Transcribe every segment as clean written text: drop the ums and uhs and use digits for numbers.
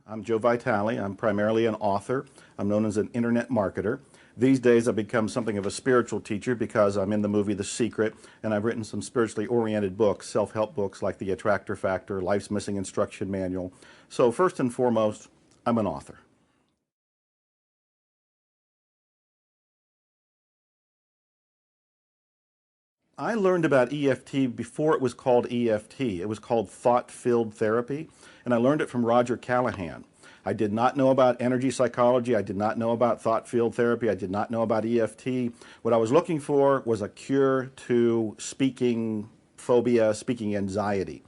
I'm Joe Vitale. I'm primarily an author. I'm known as an internet marketer. These days I've become something of a spiritual teacher because I'm in the movie The Secret, and I've written some spiritually oriented books, self-help books like The Attractor Factor, Life's Missing Instruction Manual. So first and foremost, I'm an author. I learned about EFT before it was called EFT. It was called thought-filled therapy, and I learned it from Roger Callahan. I did not know about energy psychology. I did not know about thought-field therapy. I did not know about EFT. What I was looking for was a cure to speaking phobia, speaking anxiety.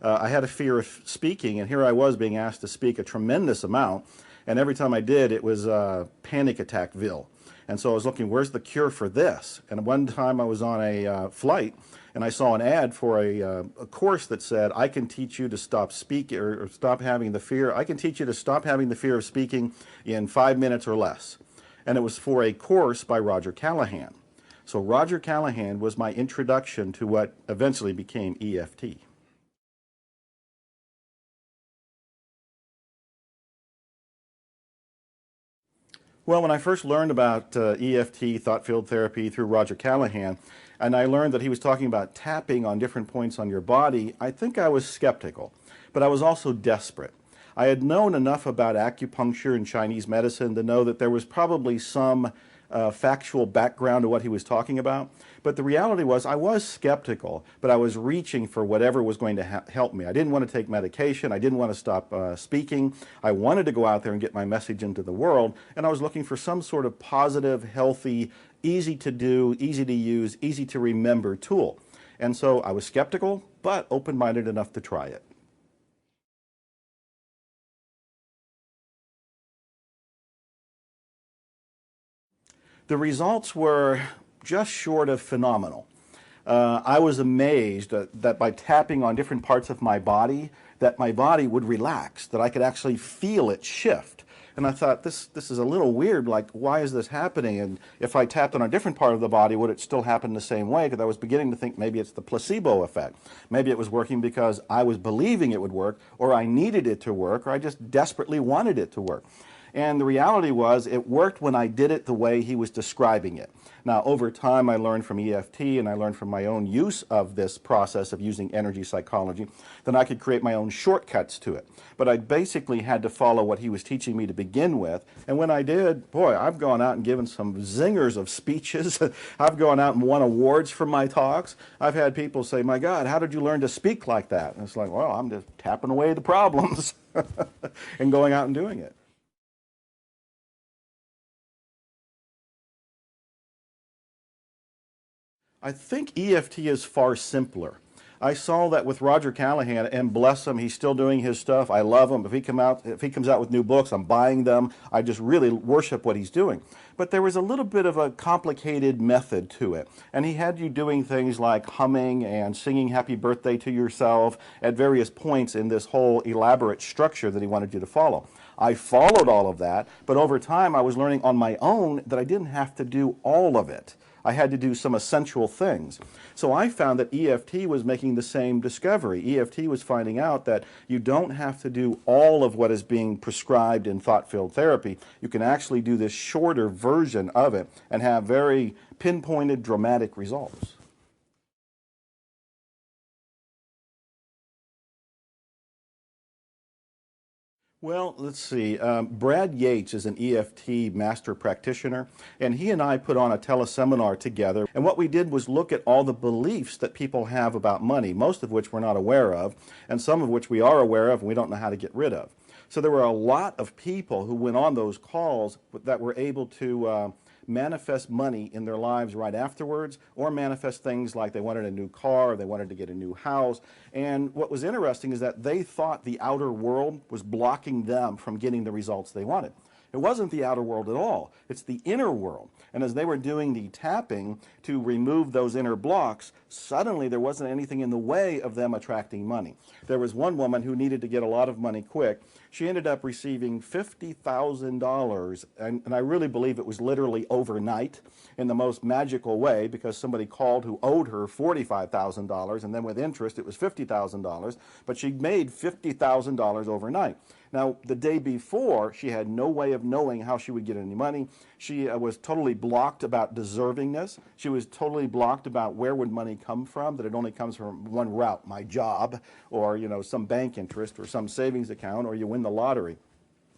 I had a fear of speaking, and here I was being asked to speak a tremendous amount, and every time I did, it was panic attackville. And so I was looking, where's the cure for this? And one time I was on a flight, and I saw an ad for a course that said, I can teach you to stop speaking or stop having the fear. I can teach you to stop having the fear of speaking in 5 minutes or less. And it was for a course by Roger Callahan. So Roger Callahan was my introduction to what eventually became EFT. Well, when I first learned about EFT, thought field therapy, through Roger Callahan, and I learned that he was talking about tapping on different points on your body, I think I was skeptical, but I was also desperate. I had known enough about acupuncture and Chinese medicine to know that there was probably some factual background to what he was talking about, but the reality was I was skeptical, but I was reaching for whatever was going to help me. I didn't want to take medication. I didn't want to stop speaking. I wanted to go out there and get my message into the world, and I was looking for some sort of positive, healthy, easy to do, easy to use, easy to remember tool. And so I was skeptical, but open-minded enough to try it. The results were just short of phenomenal. I was amazed that by tapping on different parts of my body, that my body would relax, that I could actually feel it shift. And I thought, this is a little weird, like, why is this happening? And if I tapped on a different part of the body, would it still happen the same way? Because I was beginning to think maybe it's the placebo effect. Maybe it was working because I was believing it would work, or I needed it to work, or I just desperately wanted it to work. And the reality was it worked when I did it the way he was describing it. Now, over time, I learned from EFT and I learned from my own use of this process of using energy psychology that I could create my own shortcuts to it. But I basically had to follow what he was teaching me to begin with. And when I did, boy, I've gone out and given some zingers of speeches. I've gone out and won awards for my talks. I've had people say, my God, how did you learn to speak like that? And it's like, well, I'm just tapping away the problems and going out and doing it. I think EFT is far simpler. I saw that with Roger Callahan, and bless him, he's still doing his stuff. I love him. If he comes out with new books, I'm buying them. I just really worship what he's doing. But there was a little bit of a complicated method to it. And he had you doing things like humming and singing happy birthday to yourself at various points in this whole elaborate structure that he wanted you to follow. I followed all of that, but over time I was learning on my own that I didn't have to do all of it. I had to do some essential things. So I found that EFT was making the same discovery. EFT was finding out that you don't have to do all of what is being prescribed in thought-filled therapy. You can actually do this shorter version of it and have very pinpointed, dramatic results. Well, let's see. Brad Yates is an EFT master practitioner, and he and I put on a teleseminar together. And what we did was look at all the beliefs that people have about money, most of which we're not aware of, and some of which we are aware of and we don't know how to get rid of. So there were a lot of people who went on those calls that were able to manifest money in their lives right afterwards, or manifest things like they wanted a new car, or they wanted to get a new house. And what was interesting is that they thought the outer world was blocking them from getting the results they wanted. It wasn't the outer world at all. It's the inner world. And as they were doing the tapping to remove those inner blocks, suddenly there wasn't anything in the way of them attracting money. There was one woman who needed to get a lot of money quick. She ended up receiving $50,000, and I really believe it was literally overnight in the most magical way, because somebody called who owed her $45,000, and then with interest it was $50,000, but she made $50,000 overnight. Now, the day before, she had no way of knowing how she would get any money. She was totally blocked about deservingness. She was totally blocked about where would money come from, that it only comes from one route, my job, or some bank interest, or some savings account, or you win the lottery.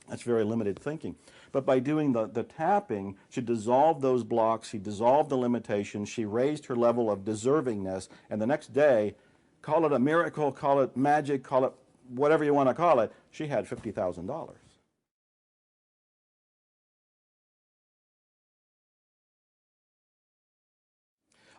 That's very limited thinking. But by doing the tapping, she dissolved those blocks, she dissolved the limitations, she raised her level of deservingness, and the next day, call it a miracle, call it magic, call it whatever you want to call it, she had $50,000.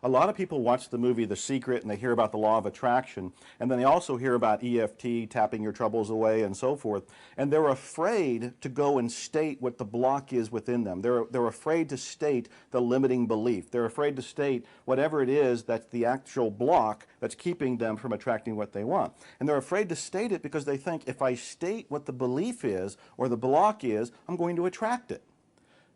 A lot of people watch the movie The Secret and they hear about the law of attraction, and then they also hear about EFT, tapping your troubles away, and so forth, and they're afraid to go and state what the block is within them. They're afraid to state the limiting belief. They're afraid to state whatever it is that's the actual block that's keeping them from attracting what they want. And they're afraid to state it because they think if I state what the belief is or the block is, I'm going to attract it.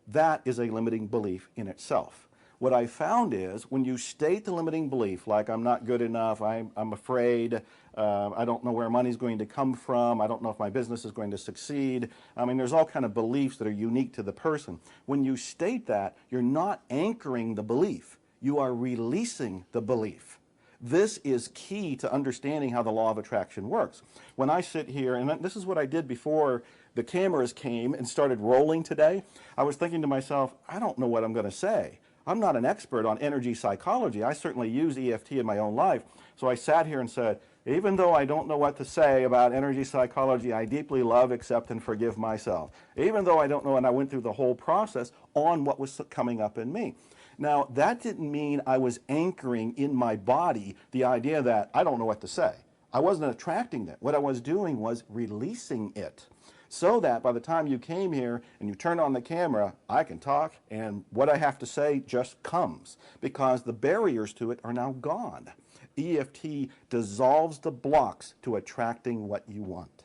That is a limiting belief in itself. What I found is when you state the limiting belief, like I'm not good enough, I'm afraid, I don't know where money's going to come from, I don't know if my business is going to succeed. I mean, there's all kind of beliefs that are unique to the person. When you state that, you're not anchoring the belief. You are releasing the belief. This is key to understanding how the law of attraction works. When I sit here, and this is what I did before the cameras came and started rolling today, I was thinking to myself, I don't know what I'm going to say. I'm not an expert on energy psychology. I certainly use EFT in my own life. So I sat here and said, even though I don't know what to say about energy psychology, I deeply love, accept, and forgive myself. Even though I don't know, and I went through the whole process on what was coming up in me. Now, that didn't mean I was anchoring in my body the idea that I don't know what to say. I wasn't attracting that. What I was doing was releasing it, so that by the time you came here and you turn on the camera, I can talk and what I have to say just comes because the barriers to it are now gone. EFT dissolves the blocks to attracting what you want.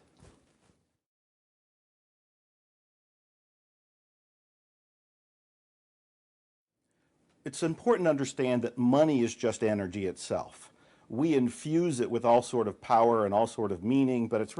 It's important to understand that money is just energy itself. We infuse it with all sort of power and all sort of meaning, but it's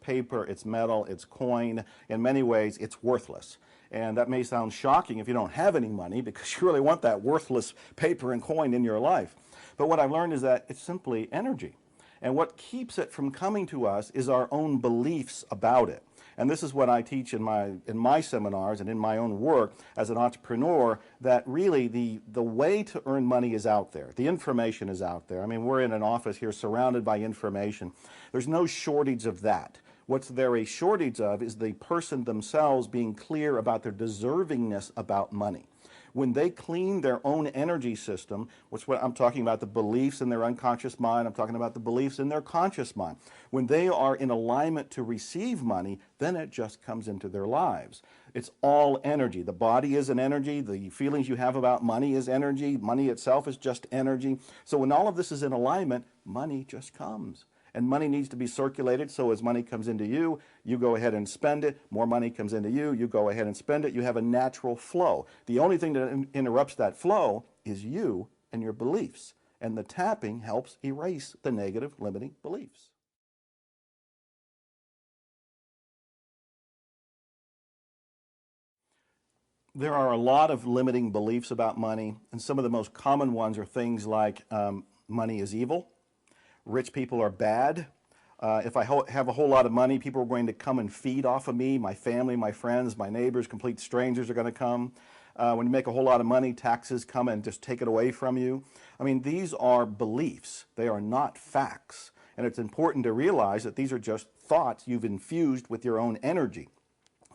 paper, it's metal, it's coin. In many ways, it's worthless. And that may sound shocking if you don't have any money because you really want that worthless paper and coin in your life. But what I've learned is that it's simply energy. And what keeps it from coming to us is our own beliefs about it. And this is what I teach in my seminars and in my own work as an entrepreneur, that really the way to earn money is out there. The information is out there. I mean, we're in an office here surrounded by information. There's no shortage of that. What's there a shortage of is the person themselves being clear about their deservingness about money. When they clean their own energy system, which what I'm talking about, the beliefs in their unconscious mind, I'm talking about the beliefs in their conscious mind. When they are in alignment to receive money, then it just comes into their lives. It's all energy. The body is an energy. The feelings you have about money is energy. Money itself is just energy. So when all of this is in alignment, money just comes. And money needs to be circulated, so as money comes into you, you go ahead and spend it. More money comes into you, you go ahead and spend it. You have a natural flow. The only thing that interrupts that flow is you and your beliefs. And the tapping helps erase the negative limiting beliefs. There are a lot of limiting beliefs about money, and some of the most common ones are things like money is evil. Rich people are bad. If I have a whole lot of money, people are going to come and feed off of me. My family, my friends, my neighbors, complete strangers are going to come. When you make a whole lot of money, taxes come and just take it away from you. I mean, these are beliefs. They are not facts. And it's important to realize that these are just thoughts you've infused with your own energy.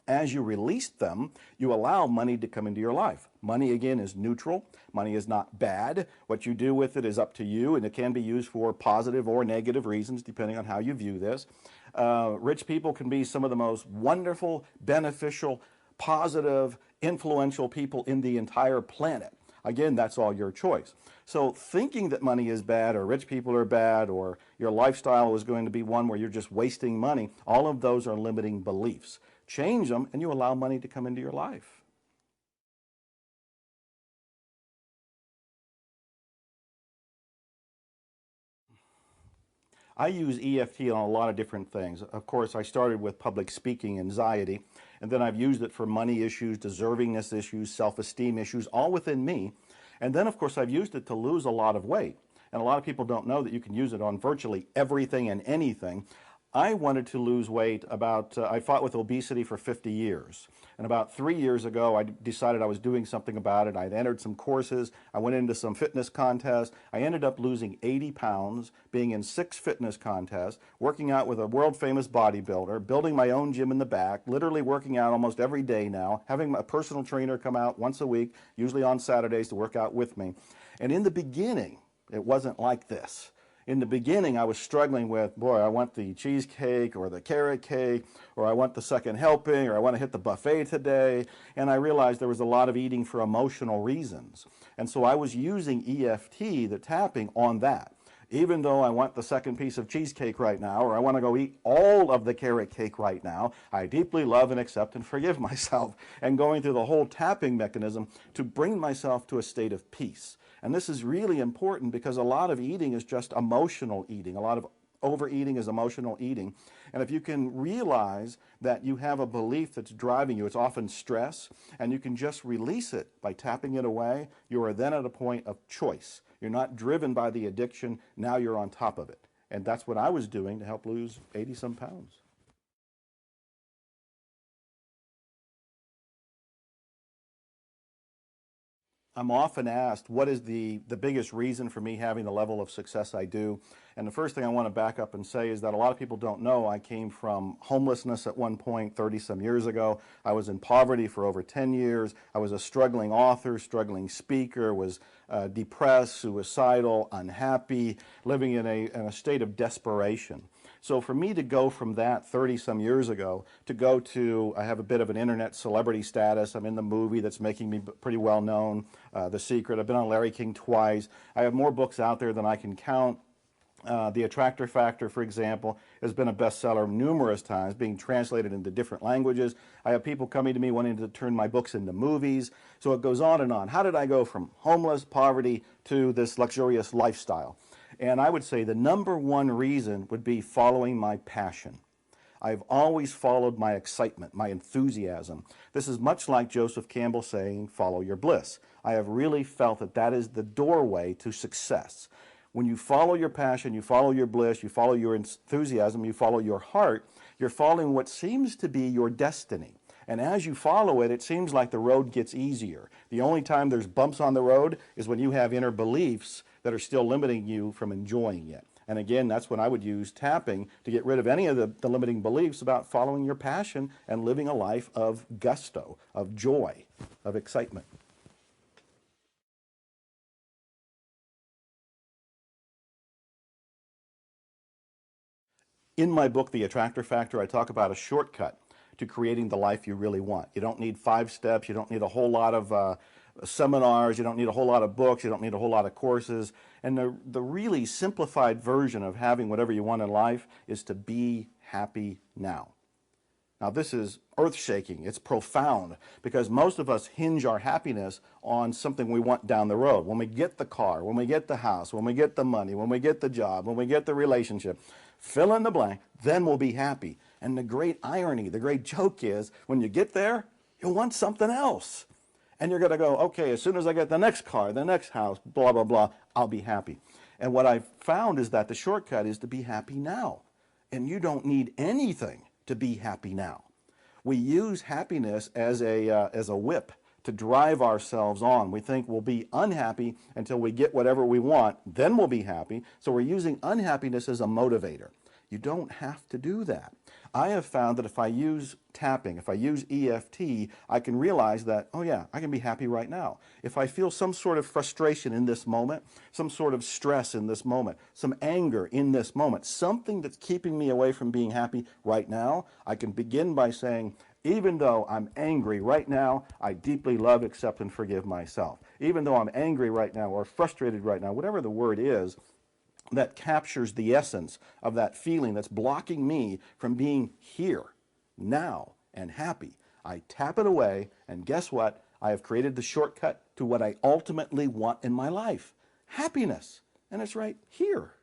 As you release them, you allow money to come into your life. Money, again, is neutral. Money is not bad. What you do with it is up to you, and it can be used for positive or negative reasons, depending on how you view this. Rich people can be some of the most wonderful, beneficial, positive, influential people in the entire planet. Again, that's all your choice. So thinking that money is bad or rich people are bad or your lifestyle is going to be one where you're just wasting money, all of those are limiting beliefs. Change them and you allow money to come into your life. I use EFT on a lot of different things. Of course, I started with public speaking anxiety, and then I've used it for money issues, deservingness issues, self-esteem issues, all within me. And then, of course, I've used it to lose a lot of weight. And a lot of people don't know that you can use it on virtually everything and anything. I wanted to lose weight I fought with obesity for 50 years. And about 3 years ago, I decided I was doing something about it. I'd entered some courses. I went into some fitness contests. I ended up losing 80 pounds, being in 6 fitness contests, working out with a world famous bodybuilder, building my own gym in the back, literally working out almost every day now, having a personal trainer come out once a week, usually on Saturdays to work out with me. And in the beginning, it wasn't like this. In the beginning, I was struggling with, boy, I want the cheesecake or the carrot cake, or I want the second helping, or I want to hit the buffet today. And I realized there was a lot of eating for emotional reasons. And so I was using EFT, the tapping, on that. Even though I want the second piece of cheesecake right now, or I want to go eat all of the carrot cake right now, I deeply love and accept and forgive myself, and going through the whole tapping mechanism to bring myself to a state of peace. And this is really important because a lot of eating is just emotional eating. A lot of overeating is emotional eating. And if you can realize that you have a belief that's driving you, it's often stress, and you can just release it by tapping it away, you are then at a point of choice. You're not driven by the addiction, now you're on top of it. And that's what I was doing to help lose 80-some pounds. I'm often asked, what is the biggest reason for me having the level of success I do? And the first thing I want to back up and say is that a lot of people don't know I came from homelessness at one point 30-some years ago. I was in poverty for over 10 years. I was a struggling author, struggling speaker, was depressed, suicidal, unhappy, living in a state of desperation. So for me to go from that 30-some years ago to go to, I have a bit of an internet celebrity status. I'm in the movie that's making me pretty well known, The Secret. I've been on Larry King twice. I have more books out there than I can count. The Attractor Factor, for example, has been a bestseller numerous times, being translated into different languages. I have people coming to me wanting to turn my books into movies. So it goes on and on. How did I go from homeless, poverty, to this luxurious lifestyle? And I would say the number one reason would be following my passion. I've always followed my excitement, my enthusiasm. This is much like Joseph Campbell saying, follow your bliss. I have really felt that that is the doorway to success. When you follow your passion, you follow your bliss, you follow your enthusiasm, you follow your heart, you're following what seems to be your destiny. And as you follow it, it seems like the road gets easier. The only time there's bumps on the road is when you have inner beliefs that are still limiting you from enjoying it. And again, that's when I would use tapping to get rid of any of the limiting beliefs about following your passion and living a life of gusto, of joy, of excitement. In my book, The Attractor Factor, I talk about a shortcut to creating the life you really want. You don't need 5 steps. You don't need a whole lot of seminars. You don't need a whole lot of books. You don't need a whole lot of courses. And the really simplified version of having whatever you want in life is to be happy now. Now, this is earth-shaking. It's profound because most of us hinge our happiness on something we want down the road. When we get the car, when we get the house, when we get the money, when we get the job, when we get the relationship, fill in the blank, then we'll be happy. And the great irony, the great joke is when you get there, you'll want something else. And you're going to go, okay, as soon as I get the next car, the next house, blah, blah, blah, I'll be happy. And what I've found is that the shortcut is to be happy now. And you don't need anything to be happy now. We use happiness as a whip to drive ourselves on. We think we'll be unhappy until we get whatever we want, then we'll be happy. So we're using unhappiness as a motivator. You don't have to do that. I have found that if I use tapping, if I use EFT, I can realize that, oh yeah, I can be happy right now. If I feel some sort of frustration in this moment, some sort of stress in this moment, some anger in this moment, something that's keeping me away from being happy right now, I can begin by saying, even though I'm angry right now, I deeply love, accept, and forgive myself. Even though I'm angry right now or frustrated right now, whatever the word is, that captures the essence of that feeling that's blocking me from being here, now, and happy. I tap it away, and guess what? I have created the shortcut to what I ultimately want in my life, happiness. And it's right here.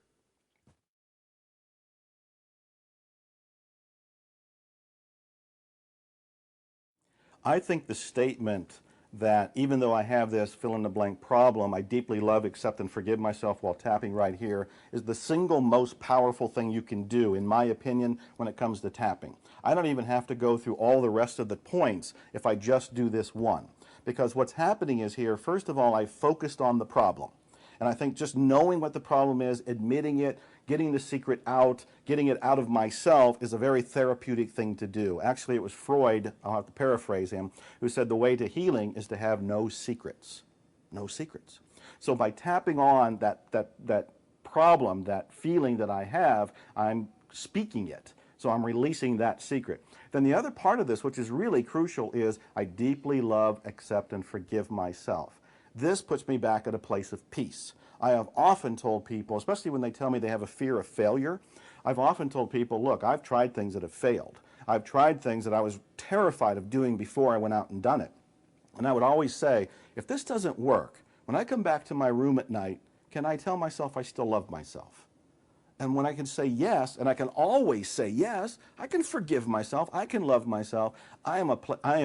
I think the statement that even though I have this fill-in-the-blank problem, I deeply love, accept, and forgive myself while tapping right here is the single most powerful thing you can do, in my opinion, when it comes to tapping. I don't even have to go through all the rest of the points if I just do this one. Because what's happening is here, first of all, I focused on the problem. And I think just knowing what the problem is, admitting it, getting the secret out, getting it out of myself is a very therapeutic thing to do. Actually, it was Freud, I'll have to paraphrase him, who said the way to healing is to have no secrets. No secrets. So by tapping on that problem, that feeling that I have, I'm speaking it. So I'm releasing that secret. Then the other part of this, which is really crucial, is I deeply love, accept, and forgive myself. This puts me back at a place of peace. I have often told people, especially when they tell me they have a fear of failure, I've often told people, look, I've tried things that have failed. I've tried things that I was terrified of doing before I went out and done it. And I would always say, if this doesn't work, when I come back to my room at night, can I tell myself I still love myself? And when I can say yes, and I can always say yes, I can forgive myself, I can love myself, I am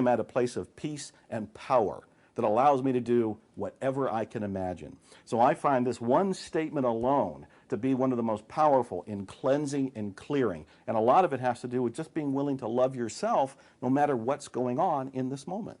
at a place of peace and power that allows me to do whatever I can imagine. So I find this one statement alone to be one of the most powerful in cleansing and clearing. And a lot of it has to do with just being willing to love yourself no matter what's going on in this moment.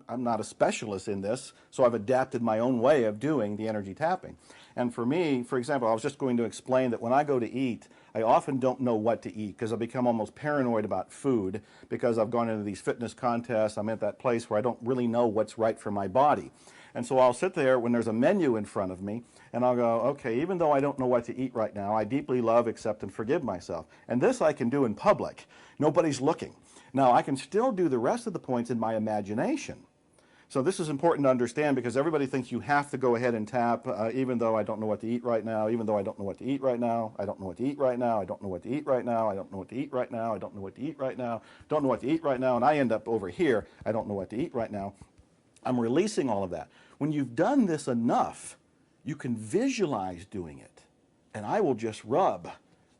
I'm not a specialist in this, so I've adapted my own way of doing the energy tapping. And for me, for example, I was just going to explain that when I go to eat, I often don't know what to eat because I become almost paranoid about food because I've gone into these fitness contests. I'm at that place where I don't really know what's right for my body. And so I'll sit there when there's a menu in front of me and I'll go, okay, even though I don't know what to eat right now, I deeply love, accept, and forgive myself. And this I can do in public. Nobody's looking. Now, I can still do the rest of the points in my imagination. So this is important to understand because everybody thinks you have to go ahead and tap, even though I don't know what to eat right now, even though I don't know what to eat right now, I don't know what to eat right now, I don't know what to eat right now, I don't know what to eat right now, I don't know what to eat right now, don't know what to eat right now, and I end up over here, I don't know what to eat right now. I'm releasing all of that. When you've done this enough, you can visualize doing it. And I will just rub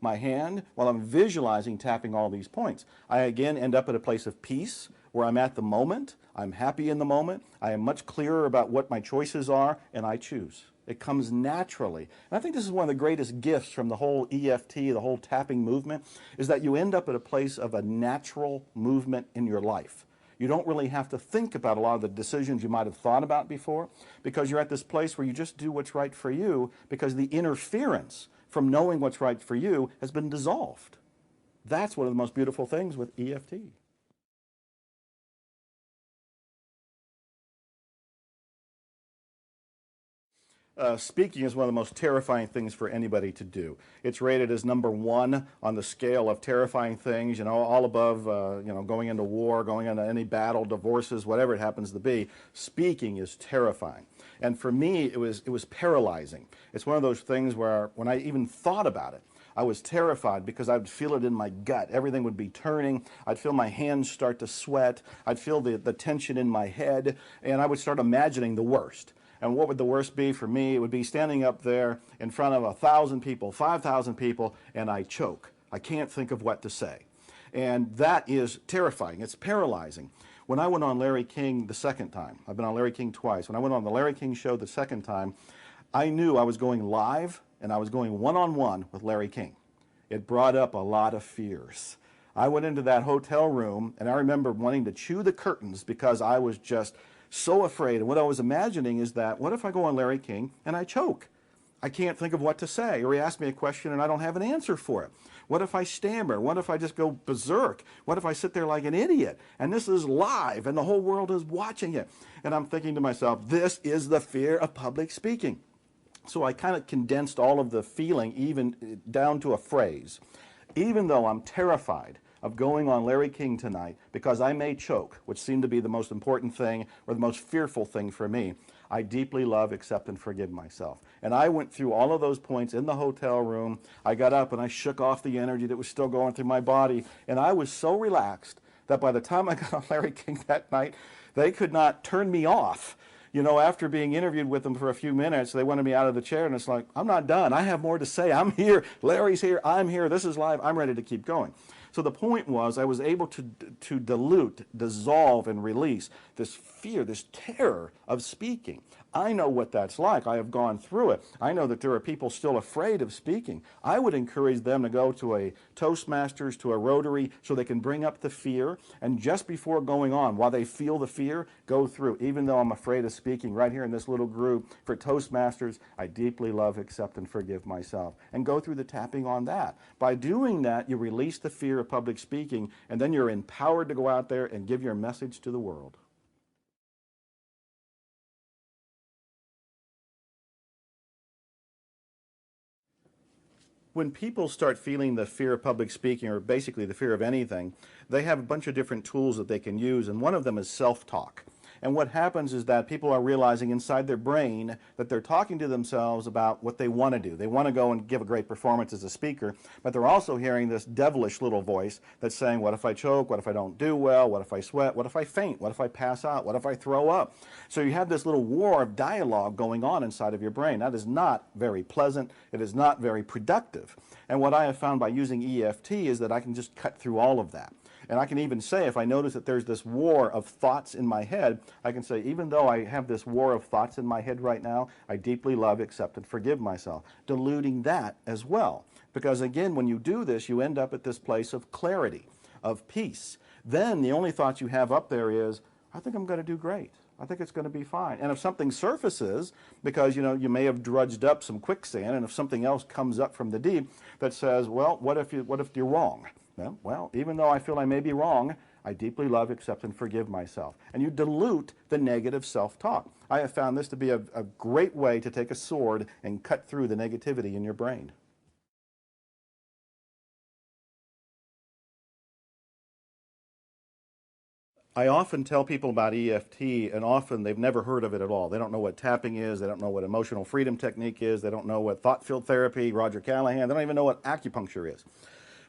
my hand while I'm visualizing tapping all these points. I again end up at a place of peace where I'm at the moment, I'm happy in the moment, I am much clearer about what my choices are, and I choose. It comes naturally. And I think this is one of the greatest gifts from the whole EFT, the whole tapping movement, is that you end up at a place of a natural movement in your life. You don't really have to think about a lot of the decisions you might have thought about before because you're at this place where you just do what's right for you because the interference from knowing what's right for you has been dissolved. That's one of the most beautiful things with EFT. Speaking is one of the most terrifying things for anybody to do. It's rated as #1 on the scale of terrifying things, you know, all above, going into war, going into any battle, divorces, whatever it happens to be. Speaking is terrifying. And for me, it was paralyzing. It's one of those things where when I even thought about it, I was terrified because I would feel it in my gut. Everything would be turning. I'd feel my hands start to sweat. I'd feel the tension in my head, and I would start imagining the worst. And what would the worst be for me? It would be standing up there in front of 1,000 people, 5,000 people, and I choke. I can't think of what to say. And that is terrifying. It's paralyzing. When I went on Larry King the second time, I've been on Larry King twice. When I went on the Larry King show the second time, I knew I was going live and I was going one-on-one with Larry King. It brought up a lot of fears. I went into that hotel room and I remember wanting to chew the curtains because I was just so afraid. And what I was imagining is that, what if I go on Larry King and I choke? I can't think of what to say. Or he asks me a question and I don't have an answer for it. What if I stammer? What if I just go berserk? What if I sit there like an idiot? And this is live and the whole world is watching it. And I'm thinking to myself, this is the fear of public speaking. So I kind of condensed all of the feeling even down to a phrase. Even though I'm terrified of going on Larry King tonight because I may choke, which seemed to be the most important thing or the most fearful thing for me, I deeply love, accept, and forgive myself. And I went through all of those points in the hotel room. I got up and I shook off the energy that was still going through my body. And I was so relaxed that by the time I got on Larry King that night, they could not turn me off. You know, after being interviewed with them for a few minutes, they wanted me out of the chair, and it's like, I'm not done. I have more to say. I'm here. Larry's here. I'm here. This is live. I'm ready to keep going. So the point was I was able to dilute, dissolve, and release this fear, this terror of speaking. I know what that's like. I have gone through it. I know that there are people still afraid of speaking. I would encourage them to go to a Toastmasters, to a Rotary, so they can bring up the fear, and just before going on, while they feel the fear, go through. Even though I'm afraid of speaking, right here in this little group for Toastmasters, I deeply love, accept, and forgive myself. And go through the tapping on that. By doing that, you release the fear of public speaking, and then you're empowered to go out there and give your message to the world. When people start feeling the fear of public speaking, or basically the fear of anything, they have a bunch of different tools that they can use, and one of them is self-talk. And what happens is that people are realizing inside their brain that they're talking to themselves about what they want to do. They want to go and give a great performance as a speaker, but they're also hearing this devilish little voice that's saying, what if I choke? What if I don't do well? What if I sweat? What if I faint? What if I pass out? What if I throw up? So you have this little war of dialogue going on inside of your brain. That is not very pleasant. It is not very productive. And what I have found by using EFT is that I can just cut through all of that. And I can even say, if I notice that there's this war of thoughts in my head, I can say, even though I have this war of thoughts in my head right now, I deeply love, accept, and forgive myself. Diluting that as well. Because again, when you do this, you end up at this place of clarity, of peace. Then the only thought you have up there is, I think I'm going to do great. I think it's going to be fine. And if something surfaces, because you know you may have drudged up some quicksand, and if something else comes up from the deep that says, well, what if you're wrong? Well, even though I feel I may be wrong, I deeply love, accept, and forgive myself. And you dilute the negative self-talk. I have found this to be a great way to take a sword and cut through the negativity in your brain. I often tell people about EFT, and often they've never heard of it at all. They don't know what tapping is. They don't know what emotional freedom technique is. They don't know what thought field therapy, Roger Callahan. They don't even know what acupuncture is.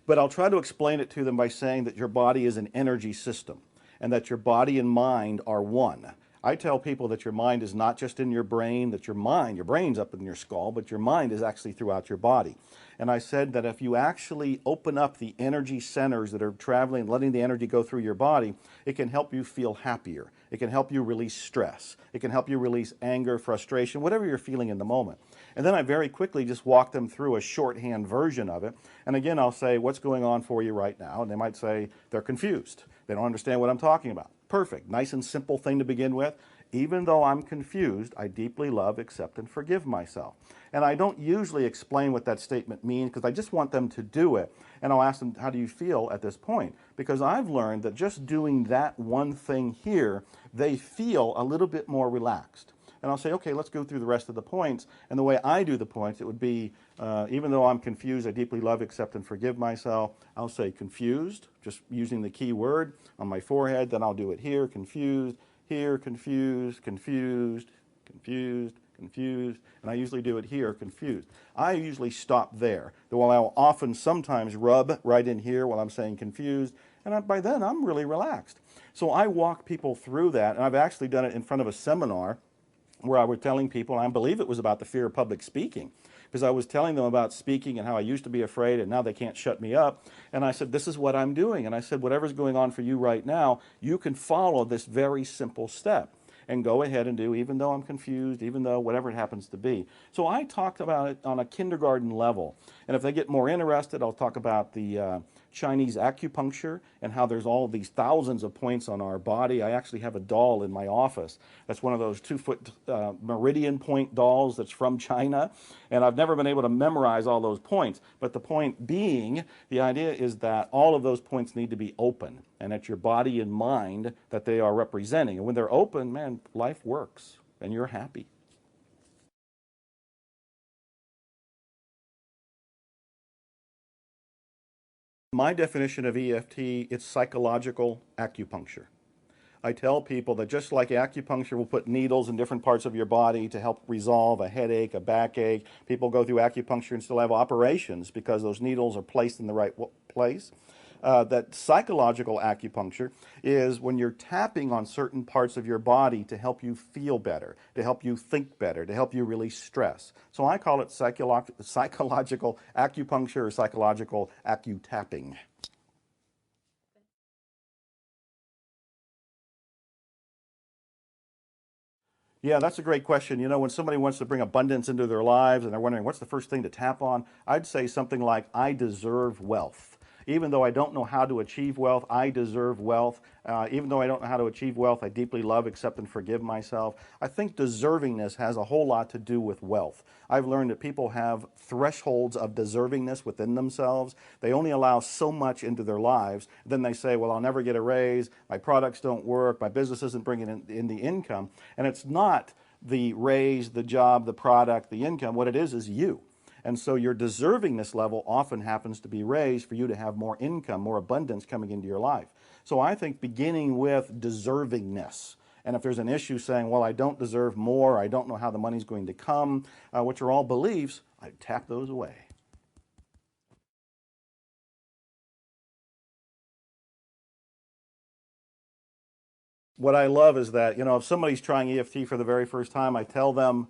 But I'll try to explain it to them by saying that your body is an energy system and that your body and mind are one. I tell people that your mind is not just in your brain, that your brain's up in your skull, but your mind is actually throughout your body. And I said that if you actually open up the energy centers that are traveling, letting the energy go through your body, it can help you feel happier. It can help you release stress. It can help you release anger, frustration, whatever you're feeling in the moment. And then I very quickly just walk them through a shorthand version of it. And again, I'll say, what's going on for you right now? And they might say they're confused. They don't understand what I'm talking about. Perfect. Nice and simple thing to begin with. Even though I'm confused, I deeply love, accept, and forgive myself. And I don't usually explain what that statement means because I just want them to do it. And I'll ask them, how do you feel at this point? Because I've learned that just doing that one thing here, they feel a little bit more relaxed. And I'll say, okay, let's go through the rest of the points. And the way I do the points, it would be, even though I'm confused, I deeply love, accept, and forgive myself. I'll say confused, just using the key word on my forehead. Then I'll do it here, confused, confused, confused, confused. And I usually do it here, confused. I usually stop there, though I'll often sometimes rub right in here while I'm saying confused. And by then, I'm really relaxed. So I walk people through that, and I've actually done it in front of a seminar where I was telling people, and I believe it was about the fear of public speaking, because I was telling them about speaking and how I used to be afraid and now they can't shut me up. And I said, this is what I'm doing. And I said, whatever's going on for you right now, you can follow this very simple step and go ahead and do, even though I'm confused, even though whatever it happens to be. So I talked about it on a kindergarten level. And if they get more interested, I'll talk about the Chinese acupuncture and how there's all these thousands of points on our body. I actually have a doll in my office that's one of those 2-foot meridian point dolls that's from China. And I've never been able to memorize all those points. But the point being, the idea is that all of those points need to be open, and that your body and mind that they are representing. And when they're open, man, life works and you're happy. My definition of EFT, it's psychological acupuncture. I tell people that just like acupuncture will put needles in different parts of your body to help resolve a headache, a backache. People go through acupuncture and still have operations because those needles are placed in the right place. that psychological acupuncture is when you're tapping on certain parts of your body to help you feel better, to help you think better, to help you release stress. So I call it psychological acupuncture or psychological acutapping. Yeah, that's a great question. You know, when somebody wants to bring abundance into their lives and they're wondering what's the first thing to tap on, I'd say something like, I deserve wealth. Even though I don't know how to achieve wealth, I deserve wealth. Even though I don't know how to achieve wealth, I deeply love, accept, and forgive myself. I think deservingness has a whole lot to do with wealth. I've learned that people have thresholds of deservingness within themselves. They only allow so much into their lives. Then they say, well, I'll never get a raise. My products don't work. My business isn't bringing in the income. And it's not the raise, the job, the product, the income. What it is you. And so your deservingness level often happens to be raised for you to have more income, more abundance coming into your life. So I think beginning with deservingness. And if there's an issue saying, well, I don't deserve more, I don't know how the money's going to come, which are all beliefs, I tap those away. What I love is that, you know, if somebody's trying EFT for the very first time, I tell them,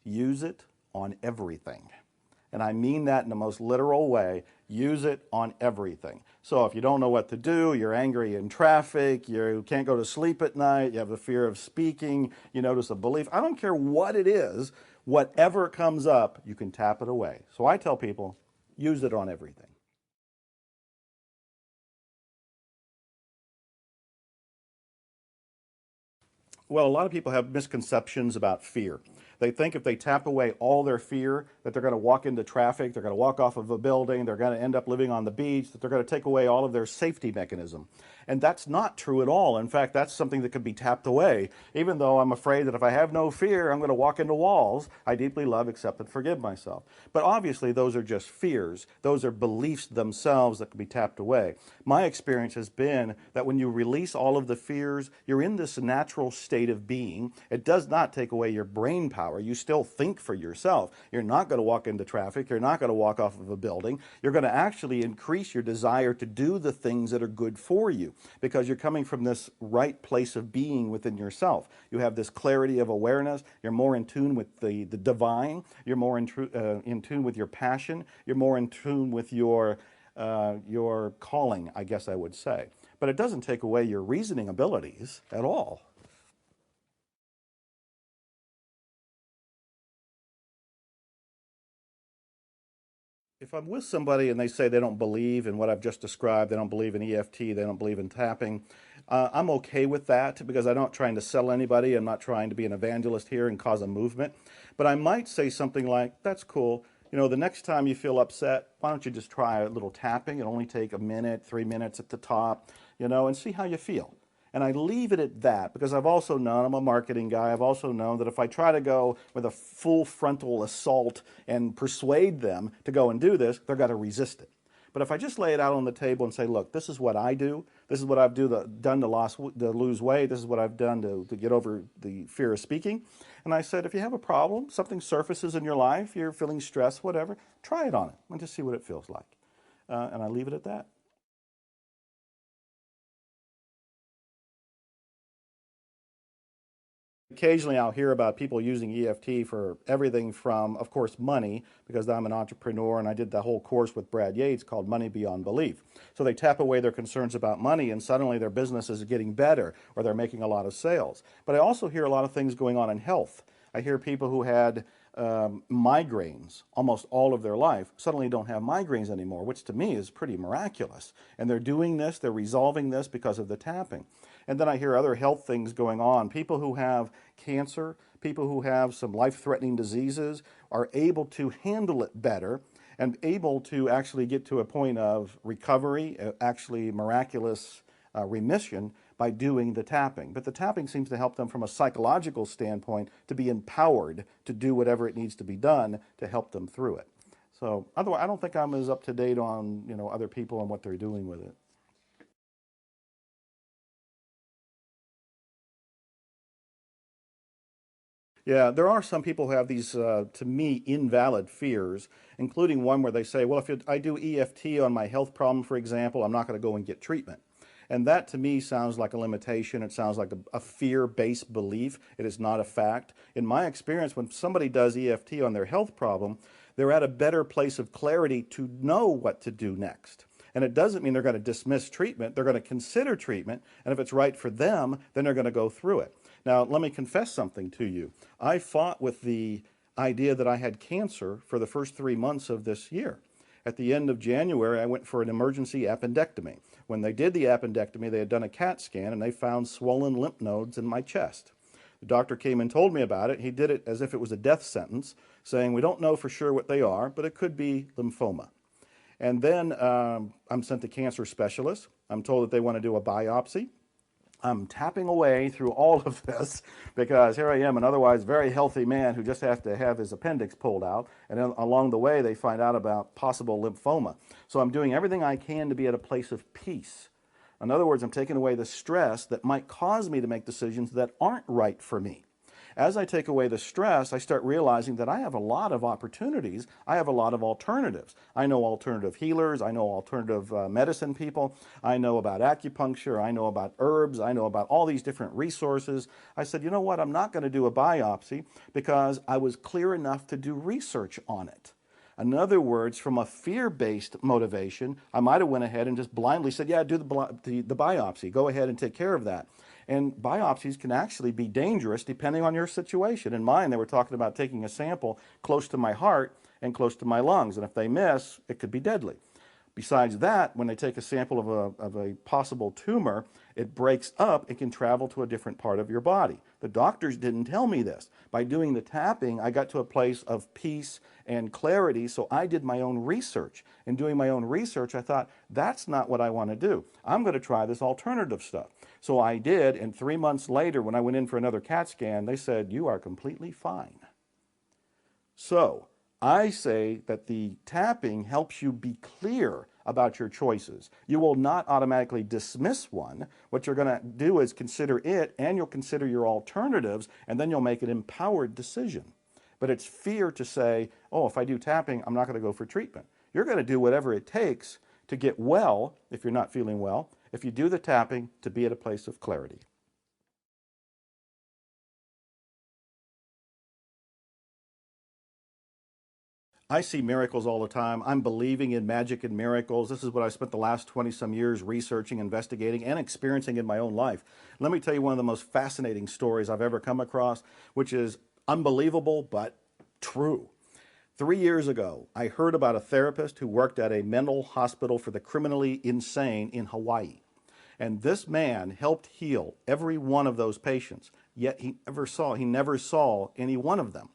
use it on everything. And I mean that in the most literal way. Use it on everything. So if you don't know what to do, you're angry in traffic, you can't go to sleep at night, you have the fear of speaking, you notice a belief, I don't care what it is, whatever comes up, you can tap it away. So I tell people, use it on everything. Well, a lot of people have misconceptions about fear. They think if they tap away all their fear, that they're going to walk into traffic, they're going to walk off of a building, they're going to end up living on the beach, that they're going to take away all of their safety mechanism. And that's not true at all. In fact, that's something that could be tapped away. Even though I'm afraid that if I have no fear, I'm going to walk into walls, I deeply love, accept, and forgive myself. But obviously, those are just fears. Those are beliefs themselves that can be tapped away. My experience has been that when you release all of the fears, you're in this natural state of being. It does not take away your brain power. You still think for yourself. You're not going to walk into traffic. You're not going to walk off of a building. You're going to actually increase your desire to do the things that are good for you because you're coming from this right place of being within yourself. You have this clarity of awareness. You're more in tune with the divine. You're more in tune with your passion. You're more in tune with your calling, I guess I would say. But it doesn't take away your reasoning abilities at all. If I'm with somebody and they say they don't believe in what I've just described, they don't believe in EFT, they don't believe in tapping, I'm okay with that because I'm not trying to sell anybody. I'm not trying to be an evangelist here and cause a movement. But I might say something like, that's cool. You know, the next time you feel upset, why don't you just try a little tapping? It'll only take a minute, 3 minutes at the top, you know, and see how you feel. And I leave it at that because I've also known, I'm a marketing guy, I've also known that if I try to go with a full frontal assault and persuade them to go and do this, they're going to resist it. But if I just lay it out on the table and say, look, this is what I do, this is what I've done to lose weight, this is what I've done to get over the fear of speaking. And I said, if you have a problem, something surfaces in your life, you're feeling stressed, whatever, try it on it and just see what it feels like. And I leave it at that. Occasionally, I'll hear about people using EFT for everything from, of course, money, because I'm an entrepreneur and I did the whole course with Brad Yates called Money Beyond Belief. So they tap away their concerns about money and suddenly their business is getting better or they're making a lot of sales. But I also hear a lot of things going on in health. I hear people who had migraines almost all of their life suddenly don't have migraines anymore, which to me is pretty miraculous. And they're doing this, they're resolving this because of the tapping. And then I hear other health things going on. People who have cancer, people who have some life-threatening diseases are able to handle it better and able to actually get to a point of recovery, actually miraculous remission by doing the tapping. But the tapping seems to help them from a psychological standpoint to be empowered to do whatever it needs to be done to help them through it. So otherwise, I don't think I'm as up to date on, you know, other people and what they're doing with it. Yeah, there are some people who have these, to me, invalid fears, including one where they say, well, if I do EFT on my health problem, for example, I'm not going to go and get treatment. And that to me sounds like a limitation. It sounds like a fear-based belief. It is not a fact. In my experience, when somebody does EFT on their health problem, they're at a better place of clarity to know what to do next. And it doesn't mean they're going to dismiss treatment. They're going to consider treatment. And if it's right for them, then they're going to go through it. Now, let me confess something to you. I fought with the idea that I had cancer for the first 3 months of this year. At the end of January, I went for an emergency appendectomy. When they did the appendectomy, they had done a CAT scan and they found swollen lymph nodes in my chest. The doctor came and told me about it. He did it as if it was a death sentence, saying, we don't know for sure what they are, but it could be lymphoma. And then I'm sent to cancer specialists. I'm told that they want to do a biopsy. I'm tapping away through all of this because here I am, an otherwise very healthy man who just has to have his appendix pulled out. And then along the way, they find out about possible lymphoma. So I'm doing everything I can to be at a place of peace. In other words, I'm taking away the stress that might cause me to make decisions that aren't right for me. As I take away the stress, I start realizing that I have a lot of opportunities. I have a lot of alternatives. I know alternative healers. I know alternative medicine people. I know about acupuncture. I know about herbs. I know about all these different resources. I said, you know what? I'm not going to do a biopsy because I was clear enough to do research on it. In other words, from a fear-based motivation, I might have went ahead and just blindly said, yeah, do the biopsy. Go ahead and take care of that. And biopsies can actually be dangerous depending on your situation. In mine, they were talking about taking a sample close to my heart and close to my lungs. And if they miss, it could be deadly. Besides that, when they take a sample of a possible tumor, it breaks up, it can travel to a different part of your body. The doctors didn't tell me this. By doing the tapping, I got to a place of peace and clarity, so I did my own research. In doing my own research, I thought, that's not what I want to do. I'm going to try this alternative stuff. So I did, and 3 months later, when I went in for another CAT scan, they said, you are completely fine. So I say that the tapping helps you be clear about your choices. You will not automatically dismiss one. What you're going to do is consider it, and you'll consider your alternatives, and then you'll make an empowered decision. But it's fear to say, oh, if I do tapping, I'm not going to go for treatment. You're going to do whatever it takes to get well if you're not feeling well, if you do the tapping, to be at a place of clarity. I see miracles all the time. I'm believing in magic and miracles. This is what I spent the last 20-some years researching, investigating, and experiencing in my own life. Let me tell you one of the most fascinating stories I've ever come across, which is unbelievable but true. 3 years ago, I heard about a therapist who worked at a mental hospital for the criminally insane in Hawaii. And this man helped heal every one of those patients, yet he never saw any one of them.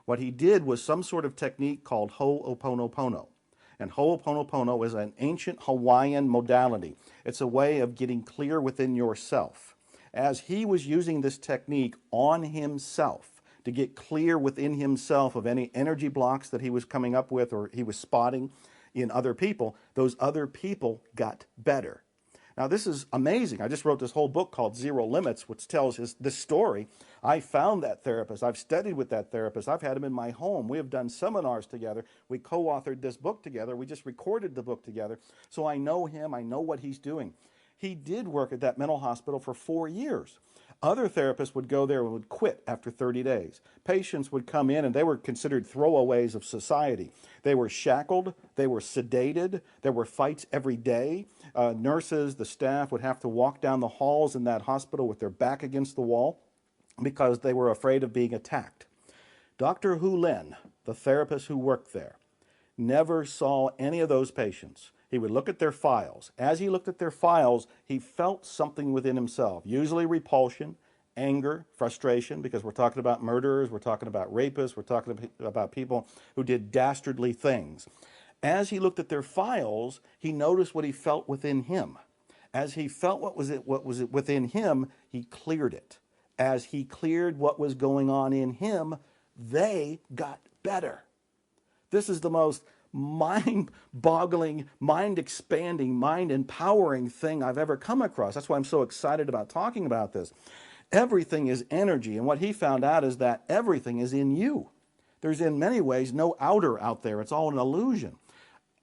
What he did was some sort of technique called Ho'oponopono. And Ho'oponopono is an ancient Hawaiian modality. It's a way of getting clear within yourself. As he was using this technique on himself to get clear within himself of any energy blocks that he was coming up with or he was spotting in other people, those other people got better. Now, this is amazing. I just wrote this whole book called Zero Limits, which tells this story. I found that therapist. I've studied with that therapist. I've had him in my home. We have done seminars together. We co-authored this book together. We just recorded the book together. So I know him. I know what he's doing. He did work at that mental hospital for 4 years. Other therapists would go there and would quit after 30 days. Patients would come in and they were considered throwaways of society. They were shackled, they were sedated, there were fights every day. Nurses, the staff would have to walk down the halls in that hospital with their back against the wall because they were afraid of being attacked. Dr. Hu Lin, the therapist who worked there, never saw any of those patients. He would look at their files. As he looked at their files, he felt something within himself, usually repulsion, anger, frustration, because we're talking about murderers, we're talking about rapists, we're talking about people who did dastardly things. As he looked at their files, he noticed what he felt within him. As he felt what was within him, he cleared it. As he cleared what was going on in him, they got better. This is the most mind-boggling, mind-expanding, mind-empowering thing I've ever come across. That's why I'm so excited about talking about this. Everything is energy, and what he found out is that everything is in you. There's in many ways no outer out there. It's all an illusion,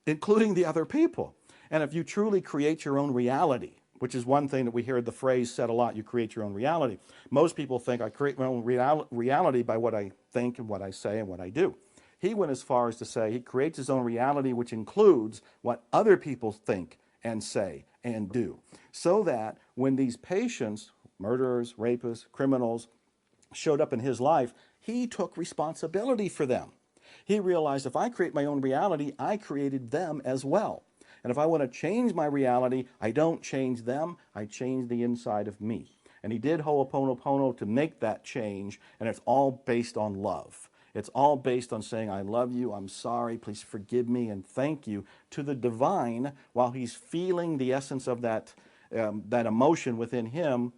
including the other people. And if you truly create your own reality, which is one thing that we hear the phrase said a lot, you create your own reality. Most people think I create my own reality by what I think and what I say and what I do. He went as far as to say he creates his own reality, which includes what other people think and say and do. So that when these patients, murderers, rapists, criminals, showed up in his life, he took responsibility for them. He realized if I create my own reality, I created them as well. And if I want to change my reality, I don't change them, I change the inside of me. And he did Ho'oponopono to make that change, and it's all based on love. It's all based on saying, I love you, I'm sorry, please forgive me, and thank you to the divine while he's feeling the essence of that emotion within him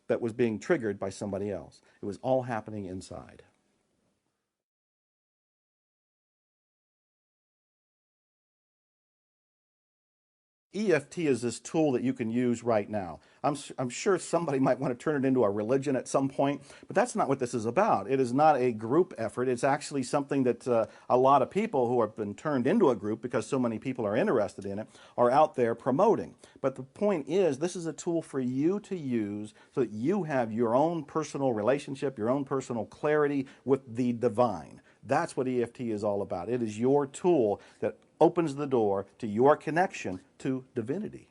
that was being triggered by somebody else. It was all happening inside. EFT is this tool that you can use right now. I'm sure somebody might want to turn it into a religion at some point, but that's not what this is about. It is not a group effort. It's actually something that a lot of people who have been turned into a group because so many people are interested in it are out there promoting. But the point is, this is a tool for you to use so that you have your own personal relationship, your own personal clarity with the divine. That's what EFT is all about. It is your tool that opens the door to your connection to divinity.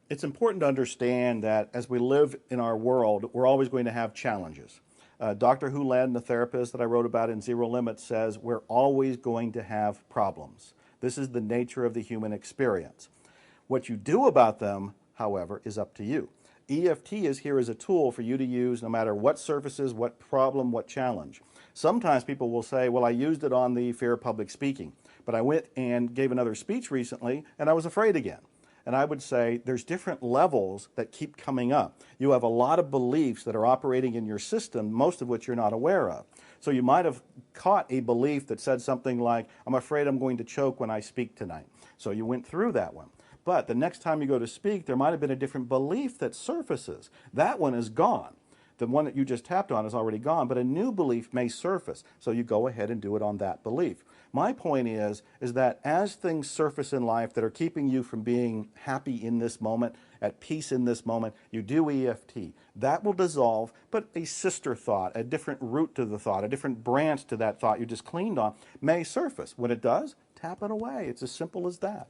It's important to understand that as we live in our world, we're always going to have challenges. Dr. Hulen, the therapist that I wrote about in Zero Limit, says we're always going to have problems. This is the nature of the human experience. What you do about them, however, is up to you. EFT is here as a tool for you to use no matter what surfaces, what problem, what challenge. Sometimes people will say, well, I used it on the fear of public speaking, but I went and gave another speech recently and I was afraid again. And I would say there's different levels that keep coming up. You have a lot of beliefs that are operating in your system, most of which you're not aware of. So you might have caught a belief that said something like, I'm afraid I'm going to choke when I speak tonight. So you went through that one. But the next time you go to speak, there might have been a different belief that surfaces. That one is gone. The one that you just tapped on is already gone, but a new belief may surface. So you go ahead and do it on that belief. My point is that as things surface in life that are keeping you from being happy in this moment, at peace in this moment, you do EFT. That will dissolve, but a sister thought, a different root to the thought, a different branch to that thought you just cleaned on may surface. When it does, tap it away. It's as simple as that.